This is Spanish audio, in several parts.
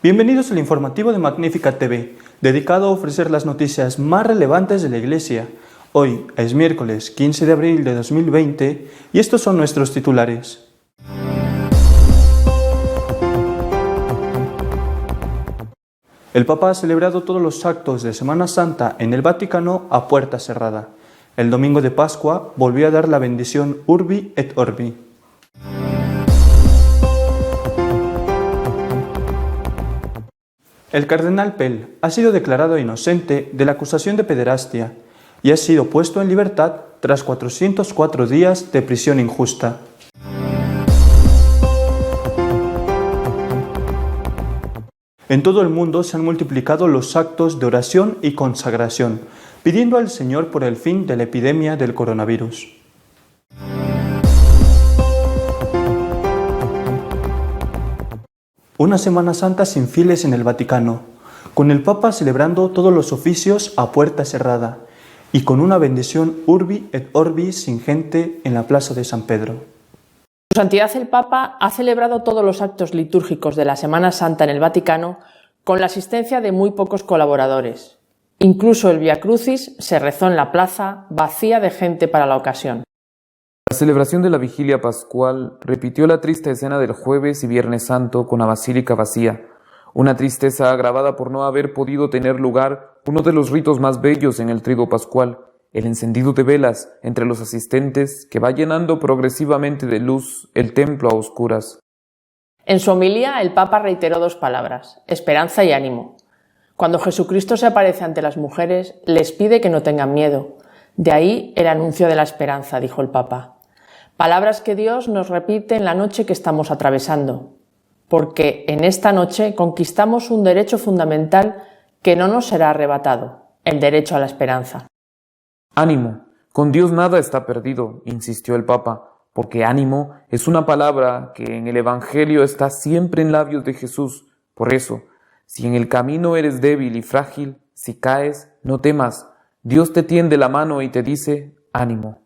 Bienvenidos al informativo de Magnífica TV, dedicado a ofrecer las noticias más relevantes de la Iglesia. Hoy es miércoles 15 de abril de 2020 y estos son nuestros titulares. El Papa ha celebrado todos los actos de Semana Santa en el Vaticano a puerta cerrada. El domingo de Pascua volvió a dar la bendición Urbi et Orbi. El cardenal Pell ha sido declarado inocente de la acusación de pederastia y ha sido puesto en libertad tras 404 días de prisión injusta. En todo el mundo se han multiplicado los actos de oración y consagración, pidiendo al Señor por el fin de la epidemia del coronavirus. Una Semana Santa sin fieles en el Vaticano, con el Papa celebrando todos los oficios a puerta cerrada y con una bendición Urbi et Orbi sin gente en la plaza de San Pedro. Su Santidad el Papa ha celebrado todos los actos litúrgicos de la Semana Santa en el Vaticano con la asistencia de muy pocos colaboradores. Incluso el Vía Crucis se rezó en la plaza, vacía de gente para la ocasión. La celebración de la Vigilia Pascual repitió la triste escena del Jueves y Viernes Santo con la Basílica vacía, una tristeza agravada por no haber podido tener lugar uno de los ritos más bellos en el Triduo Pascual, el encendido de velas entre los asistentes que va llenando progresivamente de luz el templo a oscuras. En su homilía, el Papa reiteró dos palabras: esperanza y ánimo. Cuando Jesucristo se aparece ante las mujeres, les pide que no tengan miedo. De ahí el anuncio de la esperanza, dijo el Papa. Palabras que Dios nos repite en la noche que estamos atravesando, porque en esta noche conquistamos un derecho fundamental que no nos será arrebatado, el derecho a la esperanza. Ánimo, con Dios nada está perdido, insistió el Papa, porque ánimo es una palabra que en el Evangelio está siempre en labios de Jesús. Por eso, si en el camino eres débil y frágil, si caes, no temas, Dios te tiende la mano y te dice, ánimo.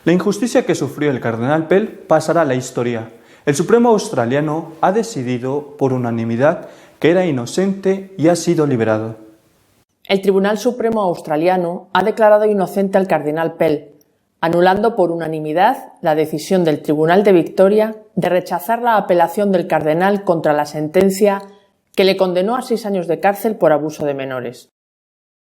La injusticia que sufrió el cardenal Pell pasará a la historia. El Supremo australiano ha decidido por unanimidad que era inocente y ha sido liberado. El Tribunal Supremo australiano ha declarado inocente al cardenal Pell, anulando por unanimidad la decisión del Tribunal de Victoria de rechazar la apelación del cardenal contra la sentencia que le condenó a 6 años de cárcel por abuso de menores.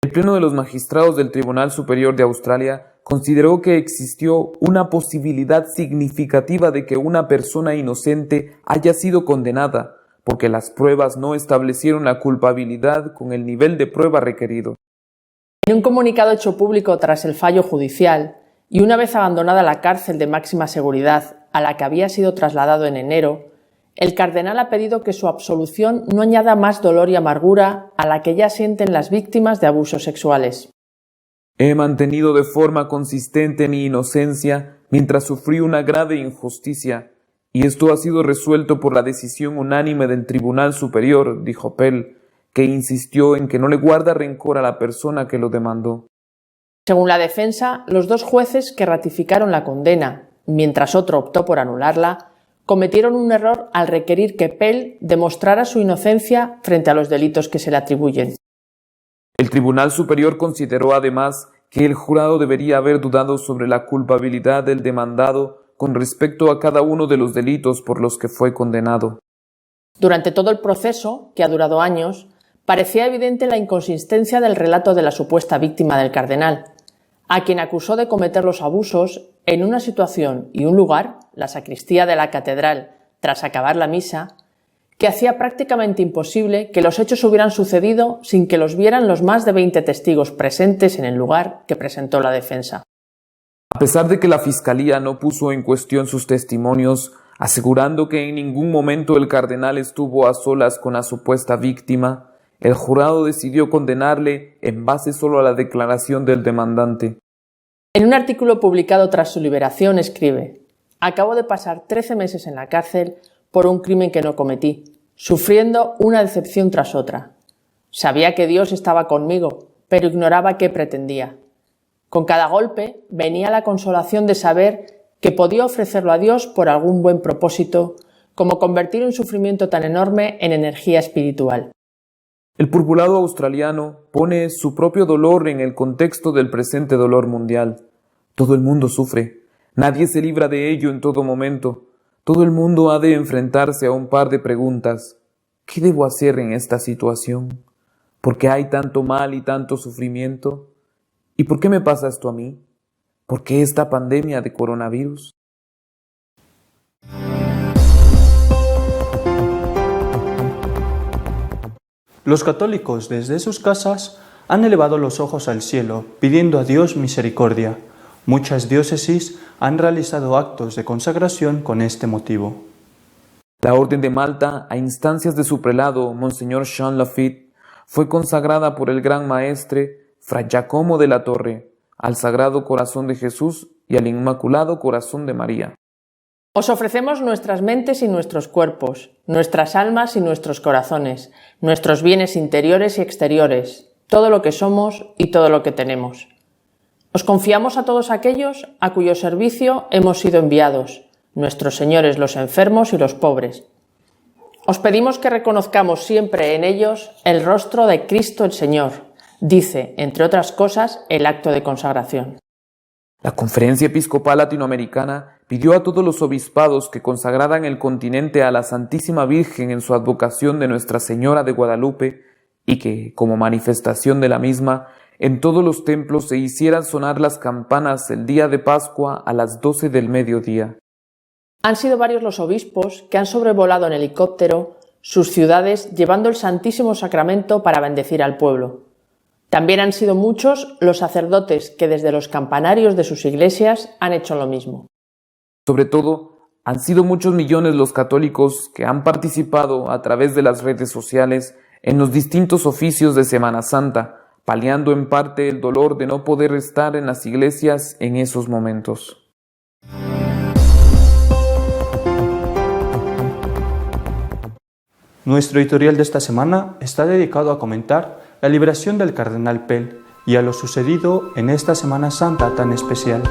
El Pleno de los Magistrados del Tribunal Superior de Australia consideró que existió una posibilidad significativa de que una persona inocente haya sido condenada, porque las pruebas no establecieron la culpabilidad con el nivel de prueba requerido. En un comunicado hecho público tras el fallo judicial, y una vez abandonada la cárcel de máxima seguridad a la que había sido trasladado en enero, el cardenal ha pedido que su absolución no añada más dolor y amargura a la que ya sienten las víctimas de abusos sexuales. He mantenido de forma consistente mi inocencia mientras sufrí una grave injusticia, y esto ha sido resuelto por la decisión unánime del Tribunal Superior, dijo Pell, que insistió en que no le guarda rencor a la persona que lo demandó. Según la defensa, los 2 jueces que ratificaron la condena, mientras otro optó por anularla, cometieron un error al requerir que Pell demostrara su inocencia frente a los delitos que se le atribuyen. El Tribunal Superior consideró además que el jurado debería haber dudado sobre la culpabilidad del demandado con respecto a cada uno de los delitos por los que fue condenado. Durante todo el proceso, que ha durado años, parecía evidente la inconsistencia del relato de la supuesta víctima del cardenal, a quien acusó de cometer los abusos en una situación y un lugar, la sacristía de la catedral, tras acabar la misa, que hacía prácticamente imposible que los hechos hubieran sucedido sin que los vieran los más de 20 testigos presentes en el lugar que presentó la defensa. A pesar de que la Fiscalía no puso en cuestión sus testimonios, asegurando que en ningún momento el cardenal estuvo a solas con la supuesta víctima, el jurado decidió condenarle en base solo a la declaración del demandante. En un artículo publicado tras su liberación escribe: «Acabo de pasar 13 meses en la cárcel por un crimen que no cometí, sufriendo una decepción tras otra. Sabía que Dios estaba conmigo, pero ignoraba qué pretendía. Con cada golpe venía la consolación de saber que podía ofrecerlo a Dios por algún buen propósito, como convertir un sufrimiento tan enorme en energía espiritual. El purpurado australiano pone su propio dolor en el contexto del presente dolor mundial. Todo el mundo sufre. Nadie se libra de ello en todo momento. Todo el mundo ha de enfrentarse a un par de preguntas. ¿Qué debo hacer en esta situación? ¿Por qué hay tanto mal y tanto sufrimiento? ¿Y por qué me pasa esto a mí? ¿Por qué esta pandemia de coronavirus? Los católicos desde sus casas han elevado los ojos al cielo, pidiendo a Dios misericordia. Muchas diócesis han realizado actos de consagración con este motivo. La Orden de Malta, a instancias de su prelado, Monseñor Jean Lafitte, fue consagrada por el Gran Maestre, Fray Giacomo de la Torre, al Sagrado Corazón de Jesús y al Inmaculado Corazón de María. Os ofrecemos nuestras mentes y nuestros cuerpos, nuestras almas y nuestros corazones, nuestros bienes interiores y exteriores, todo lo que somos y todo lo que tenemos. Os confiamos a todos aquellos a cuyo servicio hemos sido enviados, nuestros señores los enfermos y los pobres. Os pedimos que reconozcamos siempre en ellos el rostro de Cristo el Señor, dice, entre otras cosas, el acto de consagración. La Conferencia Episcopal Latinoamericana pidió a todos los obispados que consagraran el continente a la Santísima Virgen en su advocación de Nuestra Señora de Guadalupe y que, como manifestación de la misma, en todos los templos se hicieran sonar las campanas el día de Pascua a las 12 del mediodía. Han sido varios los obispos que han sobrevolado en helicóptero sus ciudades llevando el Santísimo Sacramento para bendecir al pueblo. También han sido muchos los sacerdotes que desde los campanarios de sus iglesias han hecho lo mismo. Sobre todo, han sido muchos millones los católicos que han participado a través de las redes sociales en los distintos oficios de Semana Santa, paliando en parte el dolor de no poder estar en las iglesias en esos momentos. Nuestro editorial de esta semana está dedicado a comentar la liberación del cardenal Pell y a lo sucedido en esta Semana Santa tan especial.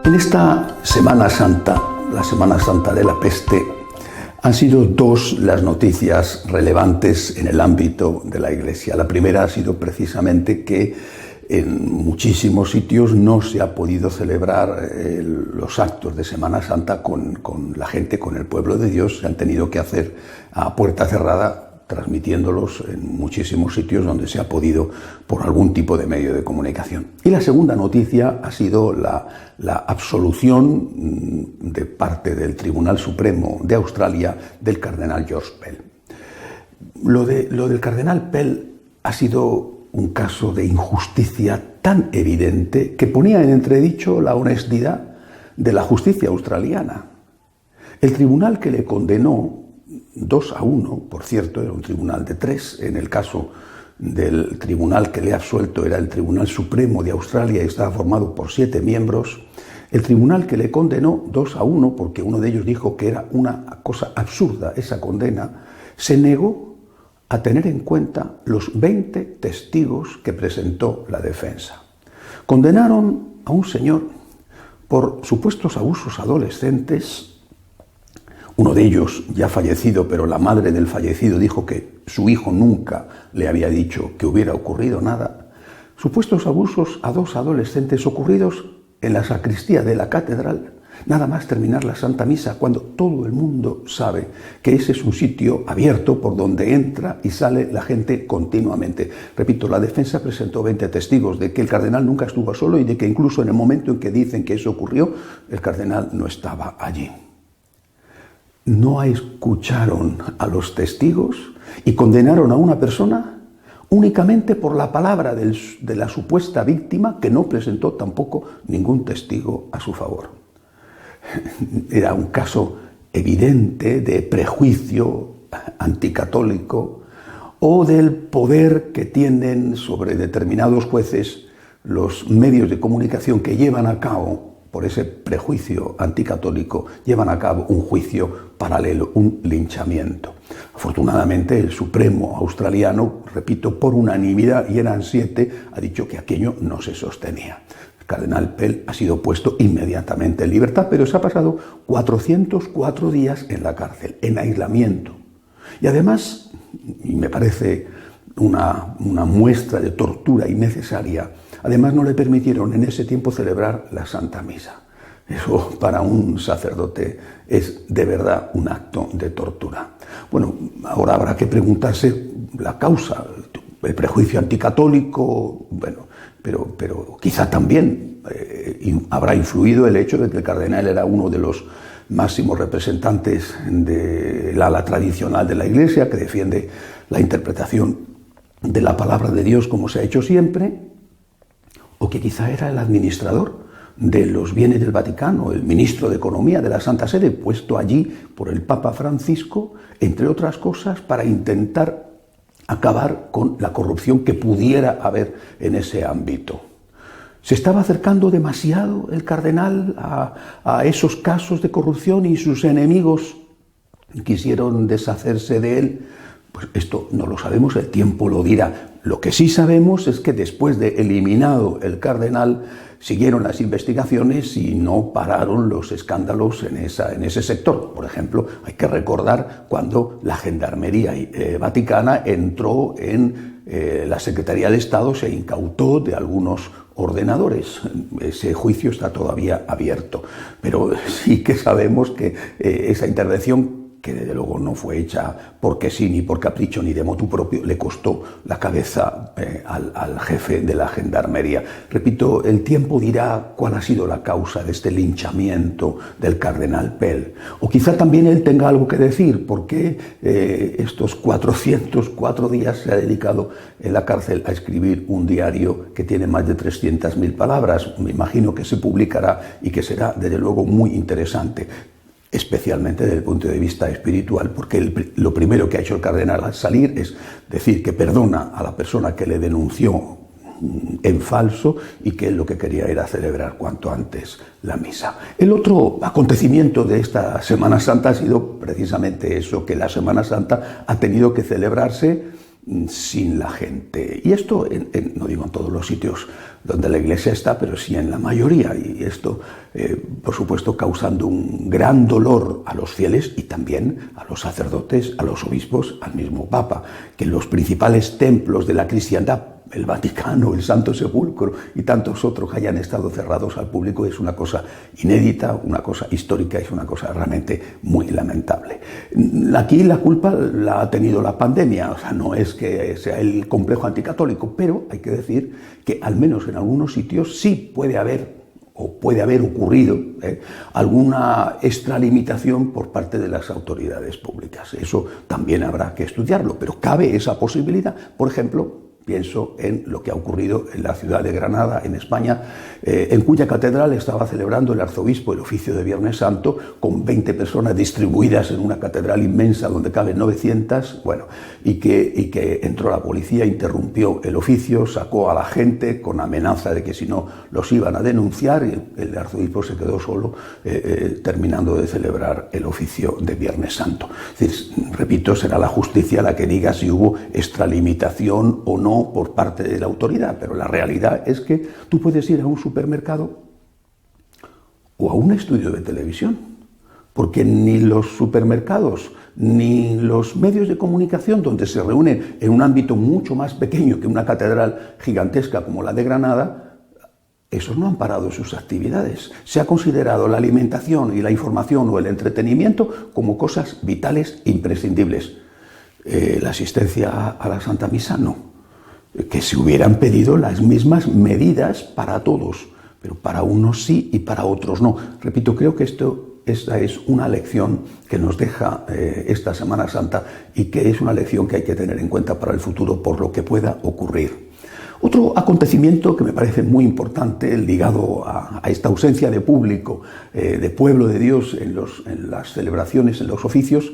En esta Semana Santa, la Semana Santa de la peste, han sido dos las noticias relevantes en el ámbito de la Iglesia. La primera ha sido precisamente que en muchísimos sitios no se ha podido celebrar los actos de Semana Santa con la gente, con el pueblo de Dios. Se han tenido que hacer a puerta cerrada, transmitiéndolos en muchísimos sitios donde se ha podido por algún tipo de medio de comunicación. Y la segunda noticia ha sido la absolución de parte del Tribunal Supremo de Australia del cardenal George Pell. Lo del cardenal Pell ha sido un caso de injusticia tan evidente que ponía en entredicho la honestidad de la justicia australiana. El tribunal que le condenó 2-1, por cierto, era un tribunal de 3, en el caso del tribunal que le ha absuelto era el Tribunal Supremo de Australia y estaba formado por 7 miembros, el tribunal que le condenó 2-1, porque uno de ellos dijo que era una cosa absurda esa condena, se negó a tener en cuenta los 20 testigos que presentó la defensa. Condenaron a un señor por supuestos abusos adolescentes. Uno de ellos ya fallecido, pero la madre del fallecido dijo que su hijo nunca le había dicho que hubiera ocurrido nada. Supuestos abusos a 2 adolescentes ocurridos en la sacristía de la catedral, nada más terminar la Santa Misa, cuando todo el mundo sabe que ese es un sitio abierto por donde entra y sale la gente continuamente. Repito, la defensa presentó 20 testigos de que el cardenal nunca estuvo solo y de que incluso en el momento en que dicen que eso ocurrió, el cardenal no estaba allí. No escucharon a los testigos y condenaron a una persona únicamente por la palabra de la supuesta víctima, que no presentó tampoco ningún testigo a su favor. Era un caso evidente de prejuicio anticatólico o del poder que tienen sobre determinados jueces los medios de comunicación que llevan a cabo, por ese prejuicio anticatólico, llevan a cabo un juicio paralelo, un linchamiento. Afortunadamente, el Supremo australiano, repito, por unanimidad, y eran 7, ha dicho que aquello no se sostenía. cardenal Pell ha sido puesto inmediatamente en libertad, pero se ha pasado 404 días en la cárcel, en aislamiento. Y además, y me parece una muestra de tortura innecesaria, además no le permitieron en ese tiempo celebrar la Santa Misa. Eso para un sacerdote es de verdad un acto de tortura. Bueno, ahora habrá que preguntarse la causa, el prejuicio anticatólico, bueno, pero quizá también habrá influido el hecho de que el cardenal era uno de los máximos representantes del ala tradicional de la Iglesia, que defiende la interpretación de la palabra de Dios como se ha hecho siempre, o que quizá era el administrador de los bienes del Vaticano, el ministro de Economía de la Santa Sede, puesto allí por el Papa Francisco, entre otras cosas, para intentar acabar con la corrupción que pudiera haber en ese ámbito. ¿Se estaba acercando demasiado el cardenal a esos casos de corrupción y sus enemigos quisieron deshacerse de él? Pues esto no lo sabemos, el tiempo lo dirá. Lo que sí sabemos es que después de eliminado el cardenal, siguieron las investigaciones y no pararon los escándalos en ese sector. Por ejemplo, hay que recordar cuando la Gendarmería Vaticana entró en la Secretaría de Estado, se incautó de algunos ordenadores. Ese juicio está todavía abierto. Pero sí que sabemos que esa intervención, que desde luego no fue hecha porque sí, ni por capricho, ni de motu propio, le costó la cabeza al jefe de la Gendarmería. Repito, el tiempo dirá cuál ha sido la causa de este linchamiento del cardenal Pell. O quizá también él tenga algo que decir, porque estos 404 días se ha dedicado en la cárcel a escribir un diario que tiene más de 300.000 palabras. Me imagino que se publicará y que será, desde luego, muy interesante, especialmente desde el punto de vista espiritual, porque lo primero que ha hecho el cardenal al salir es decir que perdona a la persona que le denunció en falso y que él lo que quería era celebrar cuanto antes la misa. El otro acontecimiento de esta Semana Santa ha sido precisamente eso, que la Semana Santa ha tenido que celebrarse sin la gente. Y esto, no digo en todos los sitios donde la Iglesia está, pero sí en la mayoría. Y esto, por supuesto, causando un gran dolor a los fieles y también a los sacerdotes, a los obispos, al mismo Papa, que los principales templos de la cristiandad, el Vaticano, el Santo Sepulcro y tantos otros hayan estado cerrados al público, es una cosa inédita, una cosa histórica, es una cosa realmente muy lamentable. Aquí la culpa la ha tenido la pandemia, o sea, no es que sea el complejo anticatólico, pero hay que decir que al menos en algunos sitios sí puede haber ocurrido alguna extralimitación por parte de las autoridades públicas. Eso también habrá que estudiarlo, pero cabe esa posibilidad. Por ejemplo, pienso en lo que ha ocurrido en la ciudad de Granada, en España, en cuya catedral estaba celebrando el arzobispo el oficio de Viernes Santo con 20 personas distribuidas en una catedral inmensa donde caben 900, bueno, y que entró la policía, interrumpió el oficio, sacó a la gente con amenaza de que si no los iban a denunciar, y el arzobispo se quedó solo terminando de celebrar el oficio de Viernes Santo. Es decir, repito, será la justicia la que diga si hubo extralimitación o no por parte de la autoridad, pero la realidad es que tú puedes ir a un supermercado o a un estudio de televisión, porque ni los supermercados ni los medios de comunicación, donde se reúnen en un ámbito mucho más pequeño que una catedral gigantesca como la de Granada, esos no han parado sus actividades. Se ha considerado la alimentación y la información o el entretenimiento como cosas vitales e imprescindibles. La asistencia a la Santa Misa no. Que se hubieran pedido las mismas medidas para todos, pero para unos sí y para otros no. Repito, creo que esta es una lección que nos deja esta Semana Santa y que es una lección que hay que tener en cuenta para el futuro por lo que pueda ocurrir. Otro acontecimiento que me parece muy importante, ligado a esta ausencia de público, de pueblo de Dios en las celebraciones, en los oficios,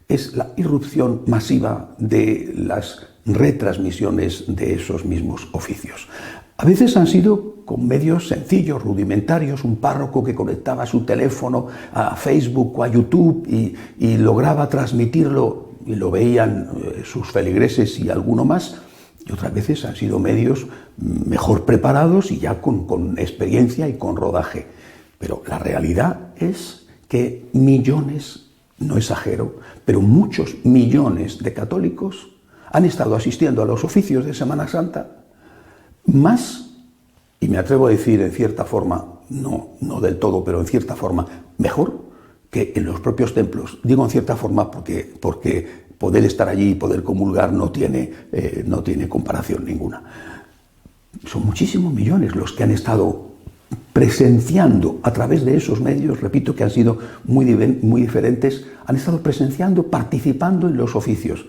es la irrupción masiva de las retransmisiones de esos mismos oficios. A veces han sido con medios sencillos, rudimentarios, un párroco que conectaba su teléfono a Facebook o a YouTube y lograba transmitirlo y lo veían sus feligreses y alguno más, y otras veces han sido medios mejor preparados y ya con experiencia y con rodaje. Pero la realidad es que millones, no exagero, pero muchos millones de católicos han estado asistiendo a los oficios de Semana Santa más, y me atrevo a decir en cierta forma, no del todo, pero en cierta forma mejor que en los propios templos. Digo en cierta forma porque poder estar allí y poder comulgar no tiene comparación ninguna. Son muchísimos millones los que han estado presenciando a través de esos medios, repito que han sido muy diferentes, han estado presenciando, participando en los oficios.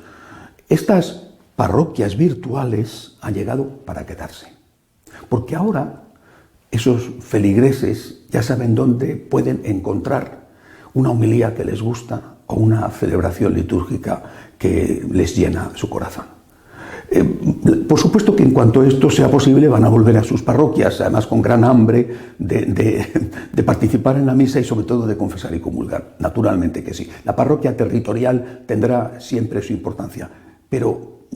Estas parroquias virtuales han llegado para quedarse, porque ahora esos feligreses ya saben dónde pueden encontrar una homilía que les gusta o una celebración litúrgica que les llena su corazón. Por supuesto que en cuanto esto sea posible van a volver a sus parroquias, además con gran hambre de participar en la misa y sobre todo de confesar y comulgar. Naturalmente que sí. La parroquia territorial tendrá siempre su importancia, pero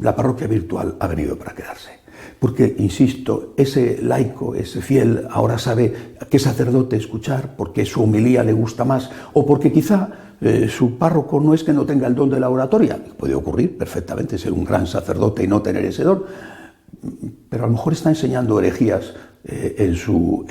la parroquia virtual ha venido para quedarse. Porque, insisto, ese laico, ese fiel, ahora sabe a qué sacerdote escuchar, porque su homilía le gusta más, o porque quizá su párroco no es que no tenga el don de la oratoria. Puede ocurrir perfectamente ser un gran sacerdote y no tener ese don, pero a lo mejor está enseñando herejías en su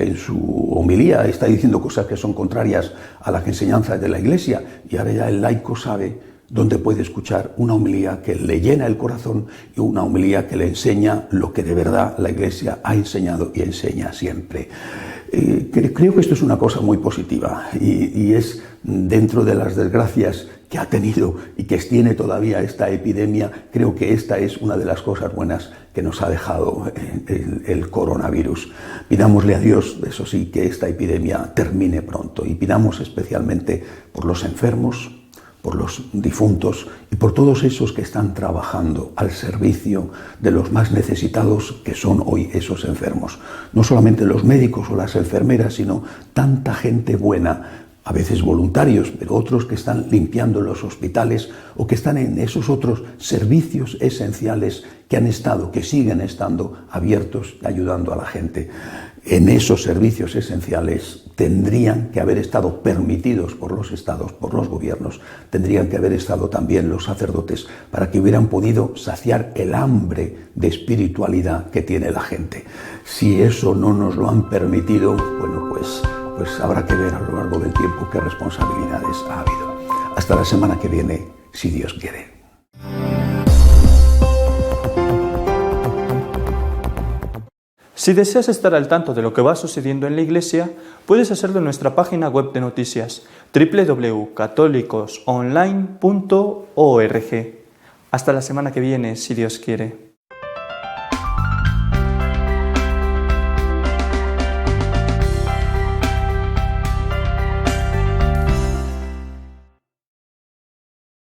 homilía, está diciendo cosas que son contrarias a las enseñanzas de la Iglesia, y ahora ya el laico sabe dónde puede escuchar una homilía que le llena el corazón y una homilía que le enseña lo que de verdad la Iglesia ha enseñado y enseña siempre. Creo que esto es una cosa muy positiva y es dentro de las desgracias que ha tenido y que tiene todavía esta epidemia, creo que esta es una de las cosas buenas que nos ha dejado el coronavirus. Pidámosle a Dios, eso sí, que esta epidemia termine pronto y pidamos especialmente por los enfermos, por los difuntos y por todos esos que están trabajando al servicio de los más necesitados que son hoy esos enfermos. No solamente los médicos o las enfermeras, sino tanta gente buena, a veces voluntarios, pero otros que están limpiando los hospitales o que están en esos otros servicios esenciales que han estado, que siguen estando abiertos y ayudando a la gente. En esos servicios esenciales tendrían que haber estado permitidos por los estados, por los gobiernos, tendrían que haber estado también los sacerdotes para que hubieran podido saciar el hambre de espiritualidad que tiene la gente. Si eso no nos lo han permitido, bueno, pues habrá que ver a lo largo del tiempo qué responsabilidades ha habido. Hasta la semana que viene, si Dios quiere. Si deseas estar al tanto de lo que va sucediendo en la Iglesia, puedes hacerlo en nuestra página web de noticias www.católicosonline.org. Hasta la semana que viene, si Dios quiere.